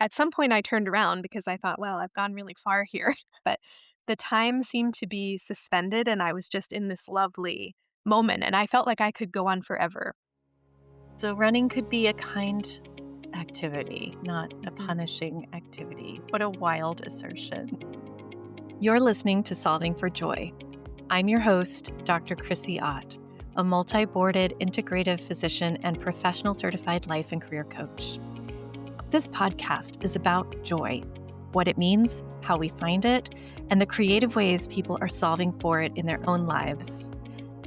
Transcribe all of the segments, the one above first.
at some point I turned around because I thought, well, I've gone really far here. But the time seemed to be suspended and I was just in this lovely moment and I felt like I could go on forever. So, running could be a kind activity, not a Mhm. punishing activity. What a wild assertion. You're listening to Solving for Joy. I'm your host, Dr. Chrissy Ott, a multi boarded integrative physician and professional certified life and career coach. This podcast is about joy, what it means, how we find it, and the creative ways people are solving for it in their own lives.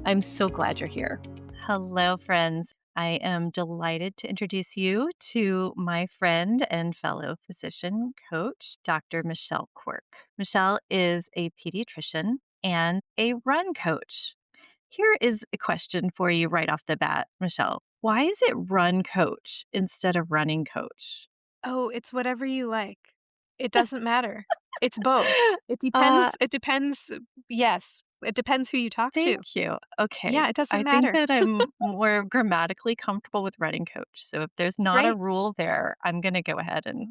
I'm so glad you're here. Hello, friends. I am delighted to introduce you to my friend and fellow physician coach, Dr. Michelle Quirk. Michelle is a pediatrician and a run coach. Here is a question for you right off the bat, Michelle. Why is it run coach instead of running coach? Oh, it's whatever you like. It doesn't matter. It's both. It Uh, depends. It depends. Yes. It depends who you talk to. Thank you. Okay. Yeah, it doesn't I think matter. that I'm more grammatically comfortable with running coach. So if there's not a Great. rule there, I'm going to go ahead and.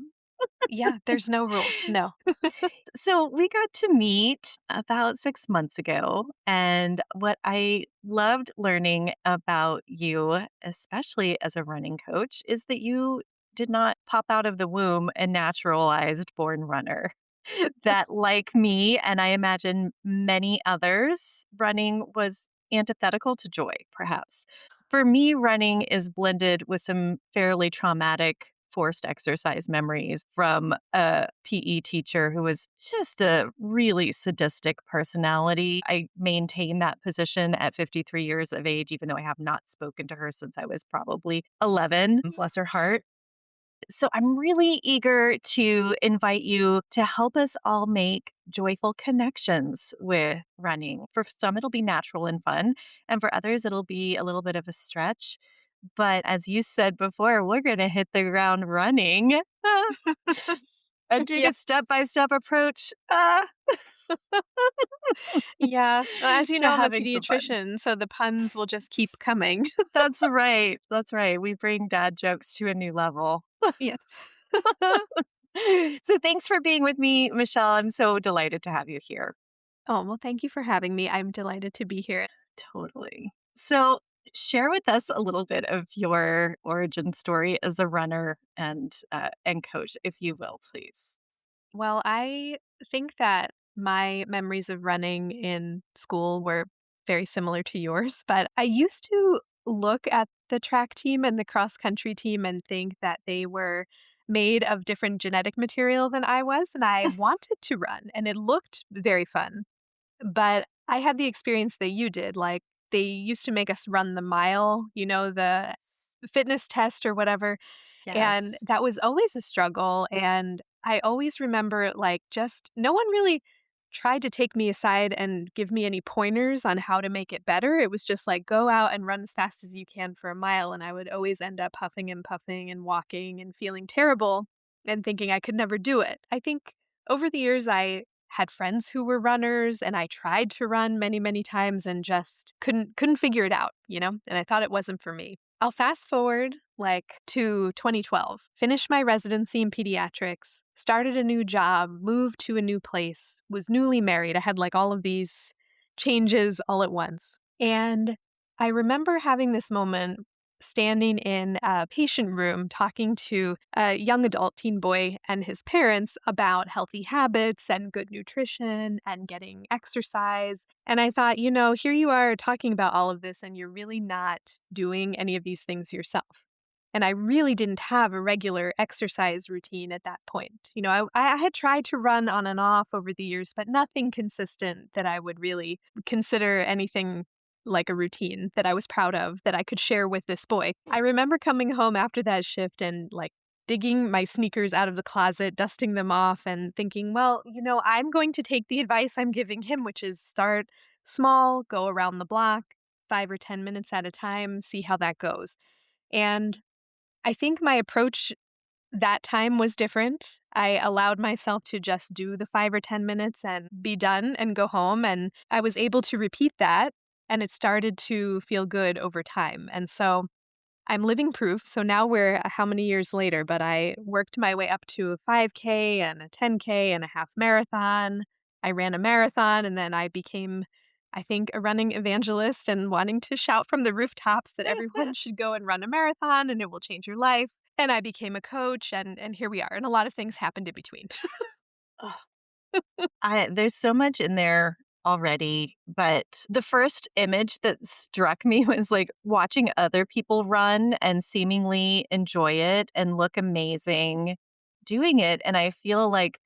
Yeah, there's no rules. No. So we got to meet about 6 months ago. And what I loved learning about you, especially as a running coach, is that you did not pop out of the womb a naturalized born runner. That, like me, and I imagine many others, running was antithetical to joy, perhaps. For me, running is blended with some fairly traumatic forced exercise memories from a PE teacher who was just a really sadistic personality. I maintain that position at 53 years of age, even though I have not spoken to her since I was probably 11, bless her heart. So I'm really eager to invite you to help us all make joyful connections with running. For some, it'll be natural and fun. And for others, it'll be a little bit of a stretch. But as you said before, we're going to hit the ground running and take a Yes. step by step approach Yeah. Well, as you to know, I'm a having some fun. pediatrician, so the puns will just keep coming. That's right. That's right. We bring dad jokes to a new level. Yes. So thanks for being with me, Michelle. I'm so delighted to have you here. Oh, well, thank you for having me. I'm delighted to be here. Totally. So share with us a little bit of your origin story as a runner and coach, if you will, please. Well, I think that my memories of running in school were very similar to yours, but I used to look at the track team and the cross country team and think that they were made of different genetic material than I was, and I wanted to run, and it looked very fun. But I had the experience that you did, like, they used to make us run the mile, the fitness test or whatever, and Yes. that was always a struggle, and I always remember, like, just no one really tried to take me aside and give me any pointers on how to make it better. It was just like, "Go out and run as fast as you can for a mile," and I would always end up huffing and puffing and walking and feeling terrible and thinking I could never do it. I think over the years, I had friends who were runners, and I tried to run many, many times and just couldn't figure it out, and I thought it wasn't for me. I'll fast forward like to 2012, finished my residency in pediatrics, started a new job, moved to a new place, was newly married. I had like all of these changes all at once. And I remember having this moment standing in a patient room talking to a young adult teen boy and his parents about healthy habits and good nutrition and getting exercise. And I thought, here you are talking about all of this and you're really not doing any of these things yourself. And I really didn't have a regular exercise routine at that point. I had tried to run on and off over the years, but nothing consistent that I would really consider anything like a routine that I was proud of that I could share with this boy. I remember coming home after that shift and like digging my sneakers out of the closet, dusting them off, and thinking, well, I'm going to take the advice I'm giving him, which is start small, go around the block, 5 or 10 minutes at a time, see how that goes. And I think my approach that time was different. I allowed myself to just do the 5 or 10 minutes and be done and go home. And I was able to repeat that. And it started to feel good over time. And so I'm living proof. So now we're how many years later, but I worked my way up to a 5K and a 10K and a half marathon. I ran a marathon and then I became, I think, a running evangelist and wanting to shout from the rooftops that everyone should go and run a marathon and it will change your life. And I became a coach and here we are. And a lot of things happened in between. There's so much in there already, but the first image that struck me was like watching other people run and seemingly enjoy it and look amazing doing it. And I feel like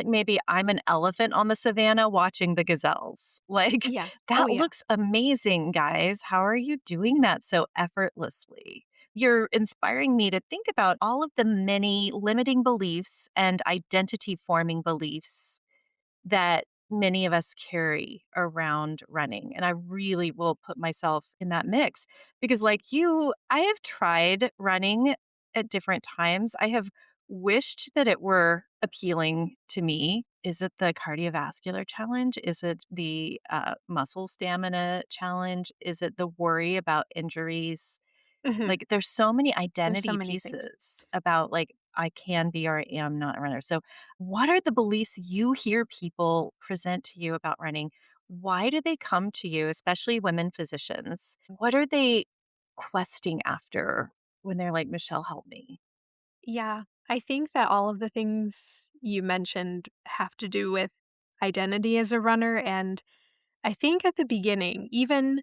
maybe I'm an elephant on the savannah watching the gazelles. Like, Yeah. Oh, that yeah. looks amazing, guys. How are you doing that so effortlessly? You're inspiring me to think about all of the many limiting beliefs and identity forming beliefs that many of us carry around running. And I really will put myself in that mix because, like you, I have tried running at different times. I have wished that it were appealing to me. Is it the cardiovascular challenge? Is it the muscle stamina challenge? Is it the worry about injuries? Mhm. Like, there's so many There's so identity many things. pieces about, like, I can be or I am not a runner. So, what are the beliefs you hear people present to you about running? Why do they come to you, especially women physicians? What are they questing after when they're like, "Michelle, help me?" Yeah. I think that all of the things you mentioned have to do with identity as a runner. And I think at the beginning, even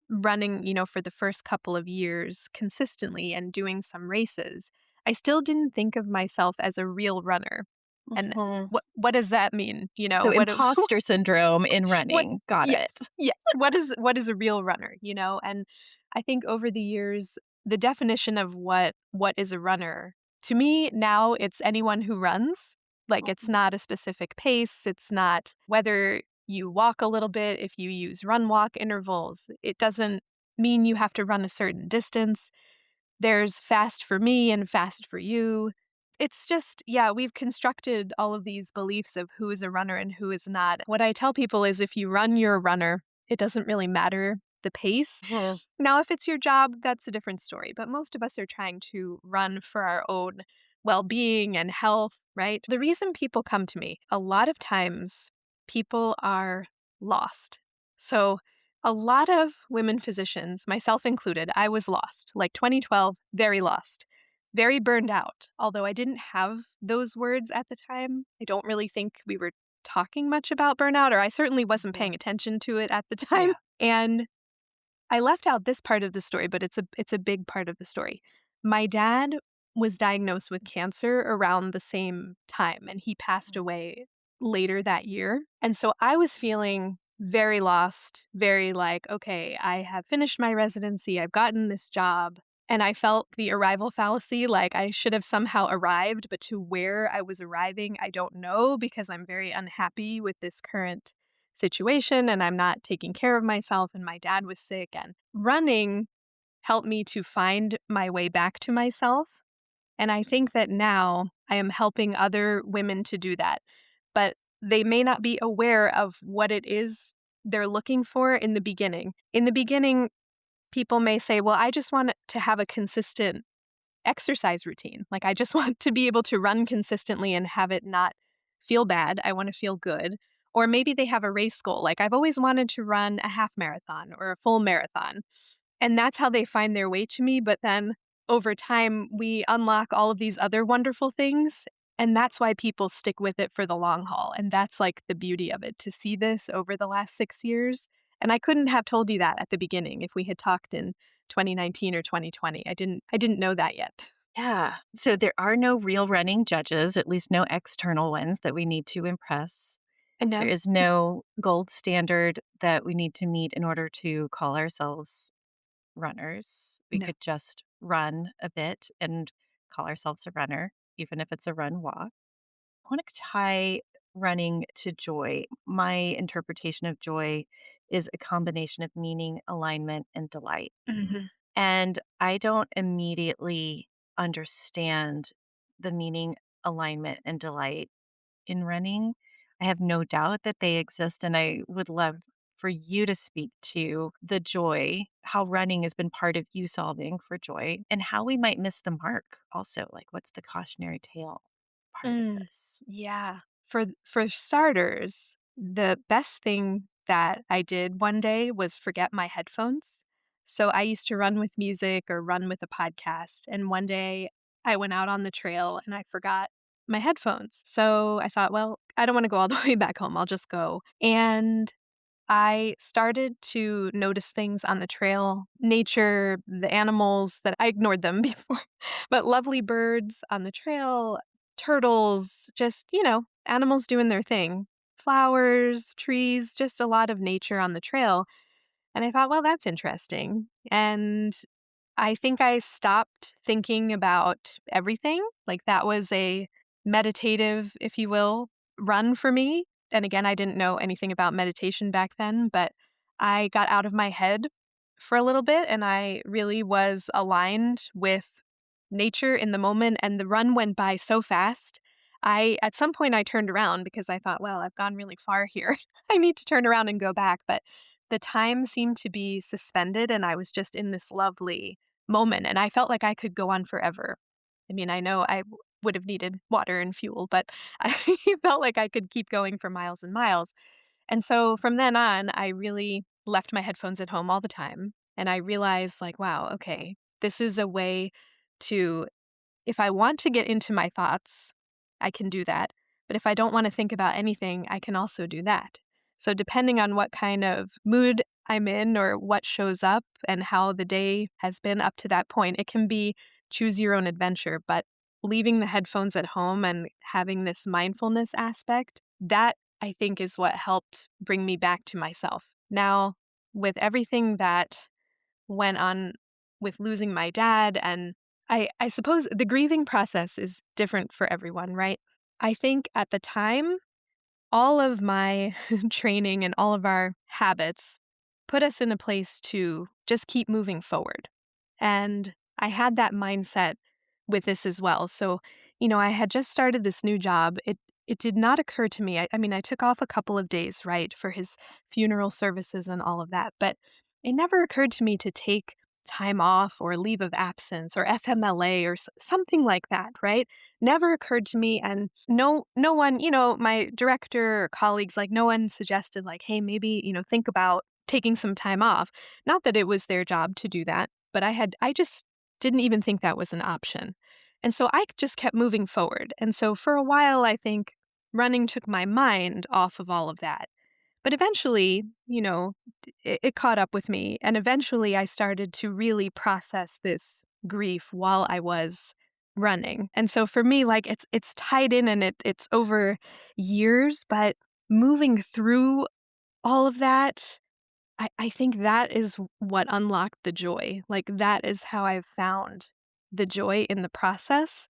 running, for the first couple of years consistently and doing some races, I still didn't think of myself as a real runner. And Mhm. what does that mean? So, What imposter syndrome in what running. Got yes, it. yes. What is a real runner? And I think over the years, the definition of what is a runner, to me now it's anyone who runs. Like it's Mhm. not a specific pace, it's not whether you walk a little bit, if you use run walk intervals. It doesn't mean you have to run a certain distance. There's fast for me and fast for you. It's just, yeah, we've constructed all of these beliefs of who is a runner and who is not. What I tell people is if you run, you're a runner. It doesn't really matter the pace. Mhm. Now, if it's your job, that's a different story. But most of us are trying to run for our own well being and health, right? The reason people come to me, a lot of times people are lost. So, a lot of women physicians, myself included, I was lost. Like 2012, very lost, very burned out. Although I didn't have those words at the time, I don't really think we were talking much about burnout, or I certainly wasn't Mhm. paying attention to it at the time. Yeah. And I left out this part of the story, but it's a big part of the story. My dad was diagnosed with cancer around the same time, and he passed away later that year. And so I was feeling very lost, very like, okay, I have finished my residency, I've gotten this job. And I felt the arrival fallacy, like I should have somehow arrived, but to where I was arriving, I don't know because I'm very unhappy with this current situation and I'm not taking care of myself and my dad was sick and running helped me to find my way back to myself. And I think that now I am helping other women to do that. But they may not be aware of what it is they're looking for in the beginning. In the beginning, people may say, well, I just want to have a consistent exercise routine. Like, I just want to be able to run consistently and have it not feel bad. I want to feel good. Or maybe they have a race goal. Like, I've always wanted to run a half marathon or a full marathon. And that's how they find their way to me. But then over time, we unlock all of these other wonderful things. And that's why people stick with it for the long haul. And that's like the beauty of it to see this over the last 6 years. And I couldn't have told you that at the beginning if we had talked in 2019 or 2020. I didn't know that yet. Yeah. So there are no real running judges, at least no external ones that we need to impress. I There know. is no gold standard that we need to meet in order to call ourselves runners. We No. could just run a bit and call ourselves a runner, even if it's a run walk. I want to tie running to joy. My interpretation of joy is a combination of meaning, alignment, and delight. Mhm. And I don't immediately understand the meaning, alignment, and delight in running. I have no doubt that they exist, and I would love for you to speak to the joy, how running has been part of you solving for joy, and how we might miss the mark also. Like, what's the cautionary tale part of this? Yeah. For starters, the best thing that I did one day was forget my headphones. So I used to run with music or run with a podcast, and one day I went out on the trail and I forgot my headphones. So I thought, well, I don't want to go all the way back home. I'll just go. And I started to notice things on the trail, nature, the animals that I ignored them before, but lovely birds on the trail, turtles, just, animals doing their thing, flowers, trees, just a lot of nature on the trail. And I thought, well, that's interesting. And I think I stopped thinking about everything. Like that was a meditative, if you will, run for me. And again, I didn't know anything about meditation back then, but I got out of my head for a little bit and I really was aligned with nature in the moment. And the run went by so fast. At some point, I turned around because I thought, well, I've gone really far here. I need to turn around and go back. But the time seemed to be suspended and I was just in this lovely moment, and I felt like I could go on forever. I mean, I know would have needed water and fuel, but I felt like I could keep going for miles and miles. And so from then on, I really left my headphones at home all the time, and I realized like, wow, okay, this is a way to if I want to get into my thoughts, I can do that. But if I don't want to think about anything, I can also do that. So, depending on what kind of mood I'm in or what shows up and how the day has been up to that point, it can be choose your own adventure. But leaving the headphones at home and having this mindfulness aspect, that I think is what helped bring me back to myself. Now, with everything that went on with losing my dad and I suppose the grieving process is different for everyone, right? I think at the time, all of my training and all of our habits put us in a place to just keep moving forward. And I had that mindset with this as well. So, I had just started this new job. It did not occur to me. I mean, I took off a couple of days, right, for his funeral services and all of that, but it never occurred to me to take time off or leave of absence or FMLA or something like that, right? Never occurred to me and no one, my director or colleagues like no one suggested like, "Hey, maybe, think about taking some time off." Not that it was their job to do that, but I just didn't even think that was an option. And so I just kept moving forward. And so for a while I think running took my mind off of all of that. But eventually, it caught up with me. And eventually I started to really process this grief while I was running. And so for me, like it's tied in and it's over years, but moving through all of that, I think that is what unlocked the joy. Like that is how I've found the joy in the process.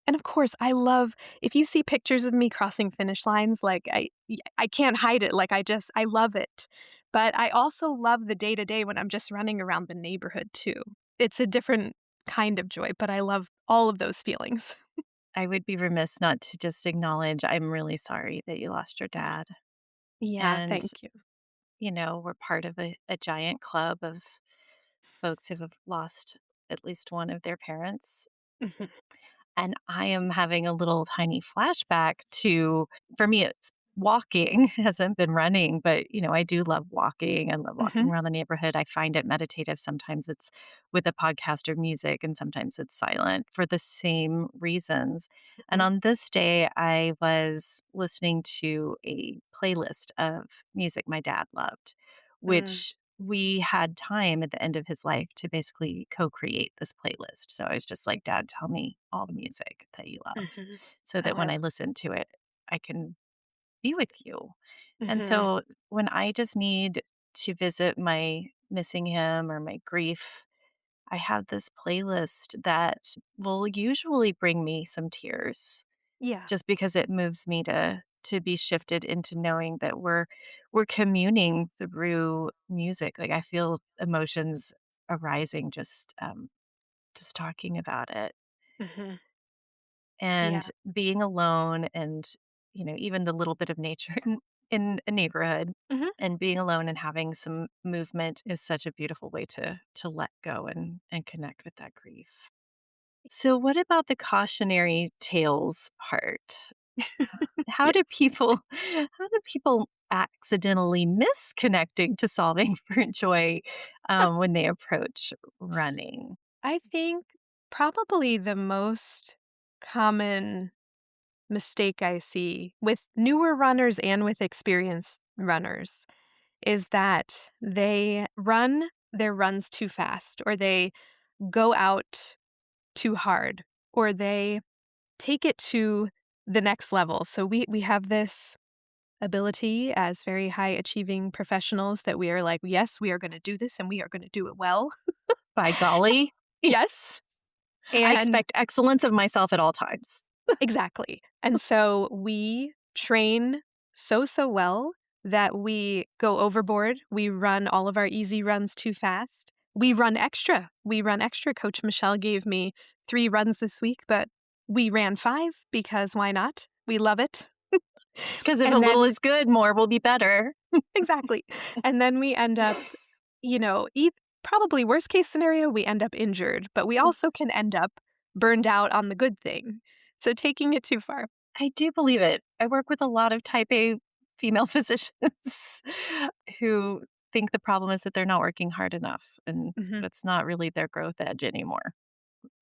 And of course, I love if you see pictures of me crossing finish lines, like I can't hide it. Like I love it. But I also love the day to day when I'm just running around the neighborhood too. It's a different kind of joy, but I love all of those feelings. I would be remiss not to just acknowledge I'm really sorry that you lost your dad. Yeah, And, thank you. we're part of a giant club of folks who have lost at least one of their parents. Mhm, And I am having a little tiny flashback to, for me, it's walking, hasn't been running, but I do love walking. I love walking mhm, around the neighborhood. I find it meditative. Sometimes it's with a podcast or music, and sometimes it's silent for the same reasons. And mhm, on this day, I was listening to a playlist of music my dad loved, mm, which we had time at the end of his life to basically co-create this playlist. So I was just like, "Dad, tell me all the music that you love mhm. so I that when will. I listen to it, I can be with you." And Mhm, so when I just need to visit my missing him or my grief, I have this playlist that will usually bring me some tears yeah. just because it moves me to be shifted into knowing that we're communing through music. Like I feel emotions arising just talking about it Mhm, and yeah. being alone and even the little bit of nature. in a neighborhood, Mhm. and being alone and having some movement is such a beautiful way to let go and connect with that grief. So what about the cautionary tales part? How do Yes. people how do people accidentally miss connecting to solving for joy, when they approach running? I think probably the most common mistake I see with newer runners and with experienced runners is that they run their runs too fast, or they go out too hard, or they take it to the next level. So we have this ability as very high achieving professionals that we are like, yes, we are going to do this and we are going to do it well. By golly. Yes. Yes. I And expect excellence of myself at all times. exactly. And so we train so well that we go overboard. We run all of our easy runs too fast. We run extra. We run extra. Coach Michelle gave me 3 runs this week, but we ran 5 because why not? We love it. Because if a And little then is good, more will be better. exactly. And then we end up, probably worst case scenario, we end up injured, but we also can end up burned out on the good thing. So taking it too far. I do believe it. I work with a lot of type A female physicians who think the problem is that they're not working hard enough and Mhm. that's not really their growth edge anymore.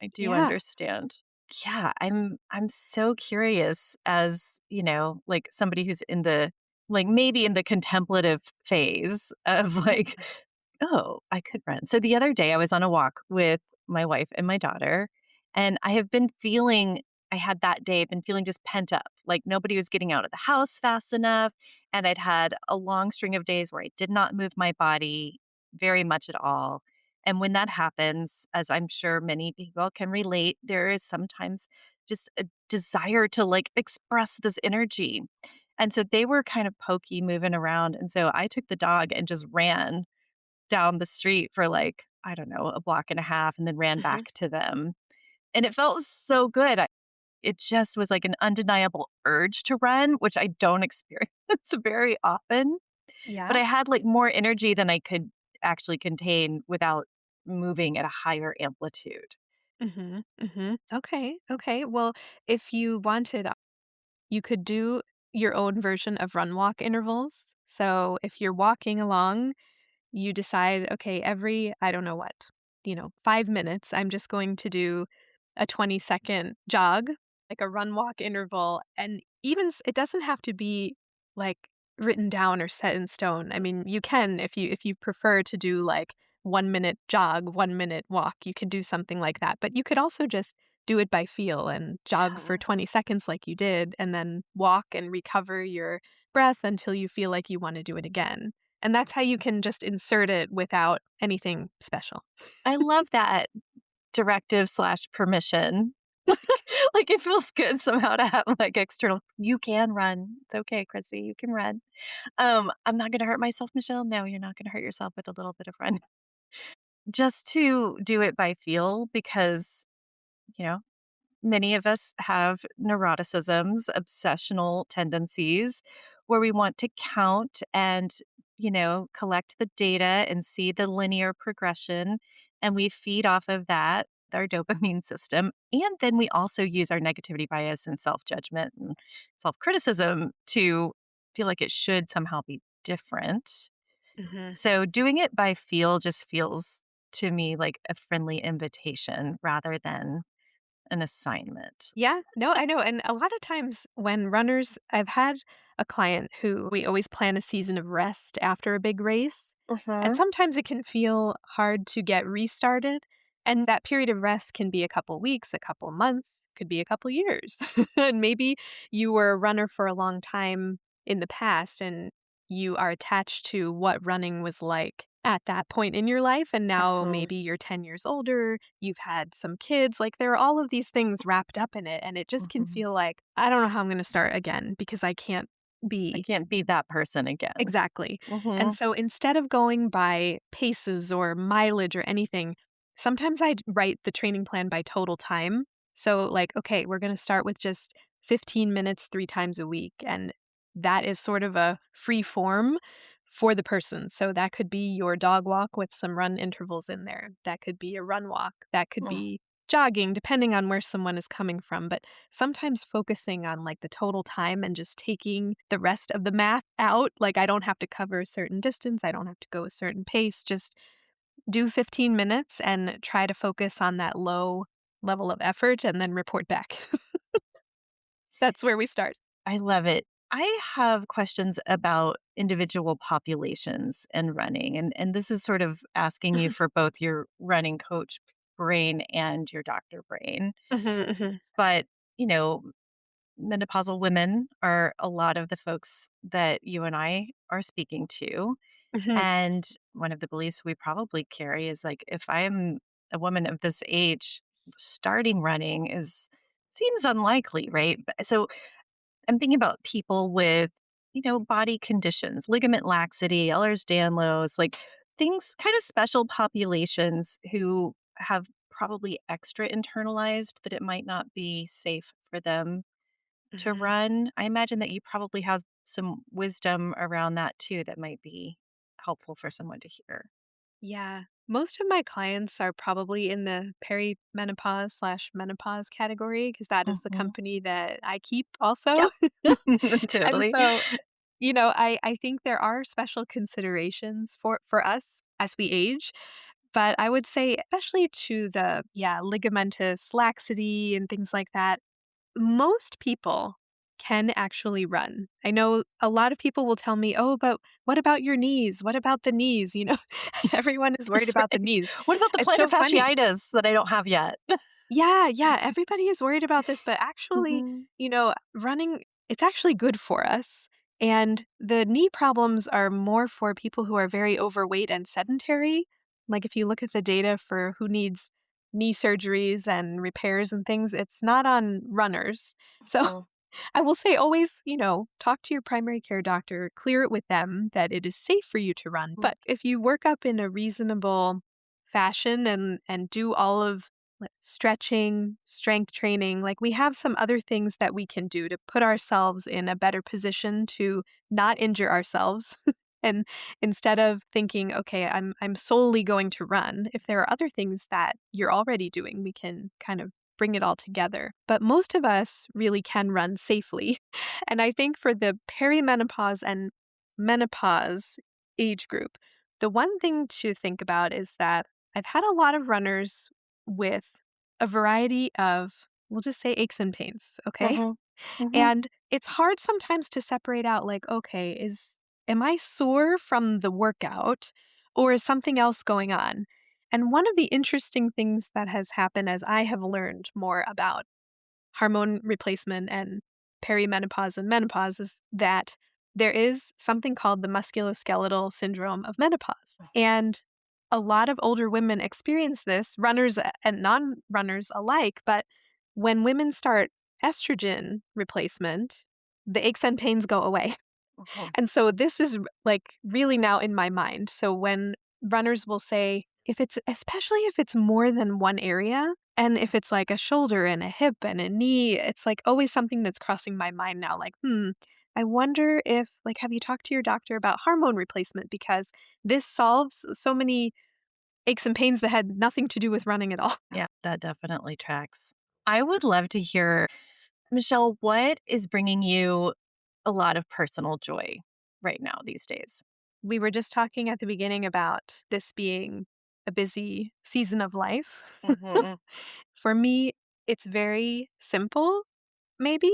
I do Yeah. understand. Yeah, I'm so curious as, like somebody who's in the like maybe in the contemplative phase of like, oh, I could run. So the other day I was on a walk with my wife and my daughter, and I had that day been feeling just pent up. Like nobody was getting out of the house fast enough. And I'd had a long string of days where I did not move my body very much at all. And when that happens, as I'm sure many people can relate, there is sometimes just a desire to like express this energy. And so they were kind of pokey moving around. And so I took the dog and just ran down the street for like, I don't know, a block and a half and then ran Mhm. back to them. And it felt so good. It just was like an undeniable urge to run, which I don't experience very often. But Yeah. I had like more energy than I could actually contain without moving at a higher amplitude. Mhm. Mhm. Okay. Okay. Well, if you wanted, you could do your own version of run walk intervals. So if you're walking along, you decide, okay, every, I don't know what, 5 minutes, I'm just going to do a 20-second jog, like a run walk interval. And even it doesn't have to be like written down or set in stone. I mean, you can if you prefer to do like 1 minute jog, 1 minute walk, you can do something like that. But you could also just do it by feel and jog for Yeah. 20 seconds like you did, and then walk and recover your breath until you feel like you want to do it again. And that's how you can just insert it without anything special. I love that directive slash permission. Like it feels good somehow to have like external, you can run. It's okay, Chrissy, you can run. I'm not gonna hurt myself, Michelle. No, you're not gonna hurt yourself with a little bit of run. Just to do it by feel because, you know, many of us have neuroticisms, obsessional tendencies where we want to count and, collect the data and see the linear progression. And we feed off of that, our dopamine system. And then we also use our negativity bias and self judgment and self criticism to feel like it should somehow be different. Mhm. So doing it by feel just feels to me like a friendly invitation rather than an assignment. Yeah, no, I know, and a lot of times when runners I've had a client who we always plan a season of rest after a big race, and Mhm. sometimes it can feel hard to get restarted, and that period of rest can be a couple weeks, a couple months, could be a couple years. And maybe you were a runner for a long time in the past, and you are attached to what running was like at that point in your life, and now Mhm. maybe you're 10 years older, you've had some kids, like, there are all of these things wrapped up in it, and it just can Mhm. feel like, I don't know how I'm gonna start again because I can't I be can't be that person again. exactly. And Mhm. so instead of going by paces or mileage or anything, sometimes I'd write the training plan by total time. So, like, okay, we're gonna start with just 15 minutes 3 times a week, and that is sort of a free form for the person. So that could be your dog walk with some run intervals in there. That could be a run walk. That could Mm. be jogging, depending on where someone is coming from. But sometimes focusing on like the total time and just taking the rest of the math out, like I don't have to cover a certain distance, I don't have to go a certain pace, just do 15 minutes and try to focus on that low level of effort and then report back. That's where we start. I love it. I have questions about individual populations and running. And this is sort of asking you for both your running coach brain and your doctor brain. Mhm, mhm, But, you know, menopausal women are a lot of the folks that you and I are speaking to. mhm, And one of the beliefs we probably carry is like, if I'm a woman of this age, starting running is seems unlikely, right? So I'm thinking about people with, body conditions, ligament laxity, Ehlers-Danlos, like things, kind of special populations who have probably extra internalized that it might not be safe for them to mhm. run. I imagine that you probably have some wisdom around that too that might be helpful for someone to hear. Yeah. Most of my clients are probably in the perimenopause/menopause category because that is the Mhm. company that I keep also. Yep. And Totally. so, I think there are special considerations for us as we age, but I would say especially to the, yeah, ligamentous laxity and things like that, most people can actually run. I know a lot of people will tell me, "Oh, but what about your knees? What about the knees?" Everyone is worried That's about the right. knees. What about the It's plantar so funny. fasciitis that I don't have yet? Yeah, yeah, everybody is worried about this, but actually, Mhm. running, it's actually good for us. And the knee problems are more for people who are very overweight and sedentary. Like if you look at the data for who needs knee surgeries and repairs and things, it's not on runners. So Mhm. I will say always, talk to your primary care doctor, clear it with them that it is safe for you to run. Mhm. But if you work up in a reasonable fashion and do all of stretching, strength training, like we have some other things that we can do to put ourselves in a better position to not injure ourselves. And instead of thinking, okay, I'm solely going to run, if there are other things that you're already doing, we can kind of bring it all together. But most of us really can run safely. And I think for the perimenopause and menopause age group, the one thing to think about is that I've had a lot of runners with a variety of, we'll just say aches and pains, okay? Mhm. Mhm. And it's hard sometimes to separate out like, okay, am I sore from the workout or is something else going on? And one of the interesting things that has happened as I have learned more about hormone replacement and perimenopause and menopause is that there is something called the musculoskeletal syndrome of menopause. And a lot of older women experience this, runners and non runners alike. But when women start estrogen replacement, the aches and pains go away. Mhm. And so this is like really now in my mind. So when runners will say, if it's especially if it's more than one area, and if it's like a shoulder and a hip and a knee, it's like always something that's crossing my mind now. Like, I wonder if, like, have you talked to your doctor about hormone replacement? Because this solves so many aches and pains that had nothing to do with running at all. Yeah, that definitely tracks. I would love to hear, Michelle, what is bringing you a lot of personal joy right now these days? We were just talking at the beginning about this being a busy season of life. Mhm. For me, it's very simple, maybe.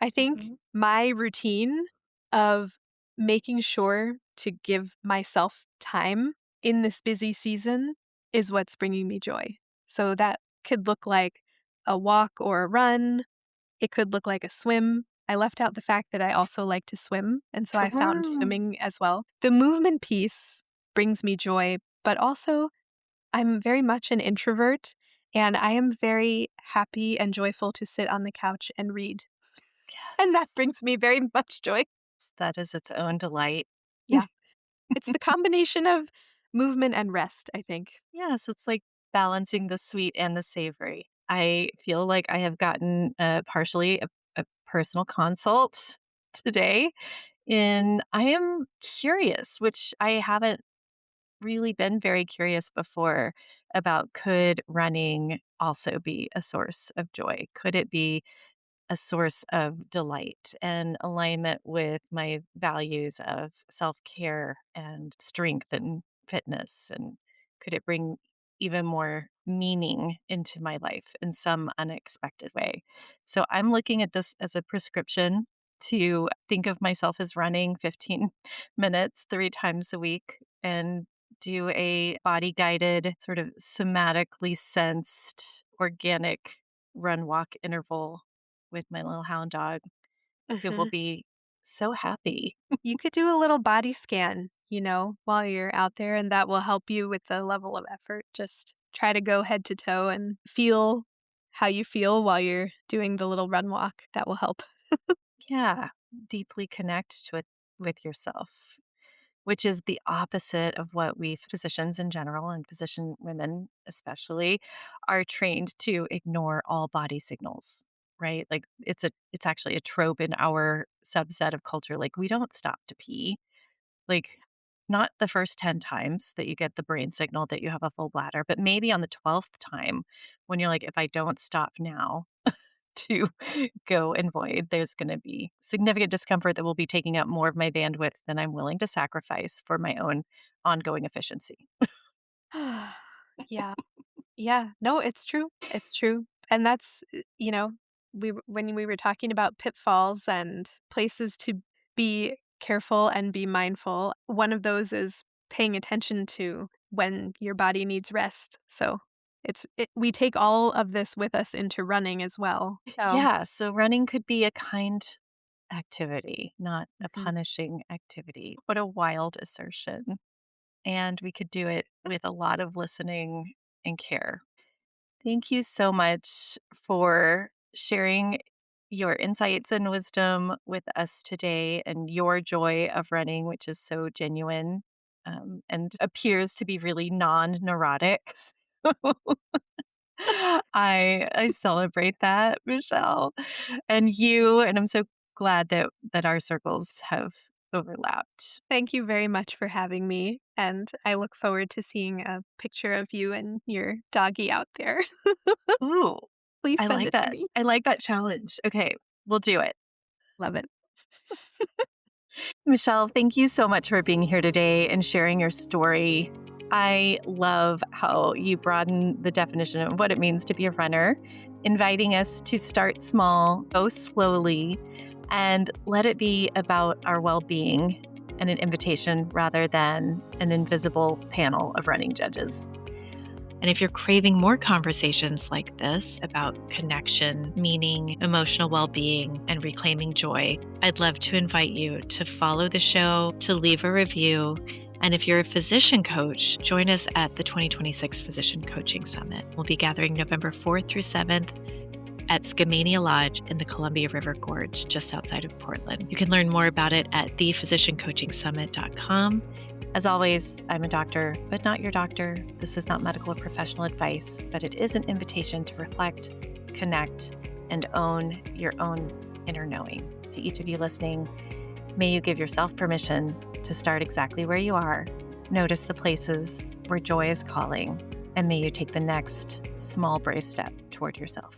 I think Mhm. my routine of making sure to give myself time in this busy season is what's bringing me joy. So that could look like a walk or a run, it could look like a swim. I left out the fact that I also like to swim, and so I found Mhm. swimming as well. The movement piece brings me joy, but also I'm very much an introvert, and I am very happy and joyful to sit on the couch and read, and that Yes. brings me very much joy. That is its own delight. Yeah, it's the combination of movement and rest, I think. Yes, it's like balancing the sweet and the savory. I feel like I have gotten partially a personal consult today. And I am curious, which I haven't really been very curious before about, could running also be a source of joy? Could it be a source of delight and alignment with my values of self care and strength and fitness? And could it bring even more meaning into my life in some unexpected way? So I'm looking at this as a prescription to think of myself as running 15 minutes 3 times a week and do a body guided, sort of somatically sensed, organic run walk interval with my little hound dog, who will Mhm. be so happy. You could do a little body scan, while you're out there, and that will help you with the level of effort. Just try to go head to toe and feel how you feel while you're doing the little run walk. That will help. Yeah, deeply connect to it with yourself, which is the opposite of what we physicians in general and physician women especially are trained to ignore all body signals, right? Like it's actually a trope in our subset of culture. Like we don't stop to pee. Like, not the first 10 times that you get the brain signal that you have a full bladder, but maybe on the 12th time when you're like, if I don't stop now to go and void, there's going to be significant discomfort that will be taking up more of my bandwidth than I'm willing to sacrifice for my own ongoing efficiency. Yeah. Yeah. No, it's true. It's true. And that's, when we were talking about pitfalls and places to be careful and be mindful, one of those is paying attention to when your body needs rest. So we take all of this with us into running as well. So, Yeah, so running could be a kind activity, not a mhm. punishing activity. What a wild assertion. And we could do it with a lot of listening and care. Thank you so much for sharing your insights and wisdom with us today and your joy of running, which is so genuine and appears to be really non neurotic. I celebrate that, Michelle, and you. And I'm so glad that our circles have overlapped. Thank you very much for having me. And I look forward to seeing a picture of you and your doggy out there. Ooh, Please I send like it to that. me. I like that challenge. Okay, we'll do it. Love it. Michelle, thank you so much for being here today and sharing your story. I love how you broaden the definition of what it means to be a runner, inviting us to start small, go slowly, and let it be about our well being and an invitation rather than an invisible panel of running judges. And if you're craving more conversations like this about connection, meaning, emotional well being, and reclaiming joy, I'd love to invite you to follow the show, to leave a review. And if you're a physician coach, join us at the 2026 Physician Coaching Summit. We'll be gathering November 4th through 7th at Skamania Lodge in the Columbia River Gorge, just outside of Portland. You can learn more about it at thephysiciancoachingsummit.com. As always, I'm a doctor, but not your doctor. This is not medical or professional advice, but it is an invitation to reflect, connect, and own your own inner knowing. To each of you listening, may you give yourself permission to start exactly where you are. Notice the places where joy is calling, and may you take the next small, brave step toward yourself.